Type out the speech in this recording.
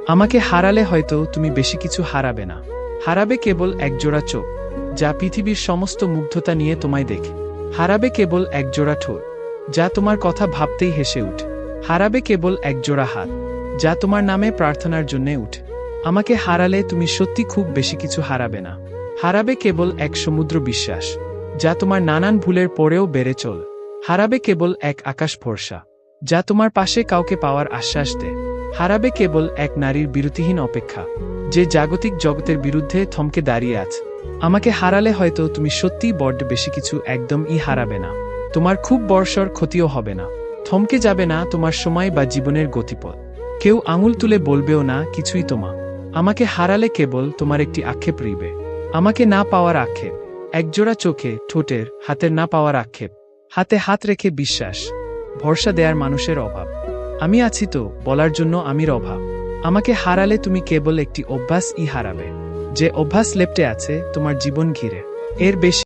আমাকে হারালে হয়তো তুমি বেশি কিছু হারাবে না। হারাবে কেবল একজোড়া চোখ, যা পৃথিবীর সমস্ত মুগ্ধতা নিয়ে তোমায় দেখে। হারাবে কেবল একজোড়া ঠোঁট, যা তোমার কথা ভাবতেই হেসে উঠে। হারাবে কেবল একজোড়া হাত, যা তোমার নামে প্রার্থনার জন্যে উঠে। আমাকে হারালে তুমি সত্যি খুব বেশি কিছু হারাবে না। হারাবে কেবল এক সমুদ্র বিশ্বাস, যা তোমার নানান ভুলের পরেও বেড়ে চল। হারাবে কেবল এক আকাশ ভরসা, যা তোমার পাশে কাউকে পাওয়ার আশ্বাস দেয়। হারাবে কেবল এক নারীর বিরতিহীন অপেক্ষা, যে জাগতিক জগতের বিরুদ্ধে থমকে দাঁড়িয়ে আছে। আমাকে হারালে হয়তো তুমি সত্যিই বড্ড বেশি কিছু একদমই হারাবে না। তোমার খুব বড়সড় ক্ষতিও হবে না। থমকে যাবে না তোমার সময় বা জীবনের গতিপথ। কেউ আঙুল তুলে বলবেও না কিছুই তোমা। আমাকে হারালে কেবল তোমার একটি আক্ষেপ রইবে। আমাকে না পাওয়ার আক্ষেপ, একজোড়া চোখে, ঠোঁটের, হাতের না পাওয়ার আক্ষেপ। হাতে হাত রেখে বিশ্বাস, ভরসা দেয়ার মানুষের অভাব। আমি আছি তো বলার জন্য আমির অভাব। আমাকে হারালে তুমি কেবল একটি অভ্যাসই হারাবে, যে অভ্যাস লেপ্টে আছে তোমার জীবন ঘিরে। এর বেশি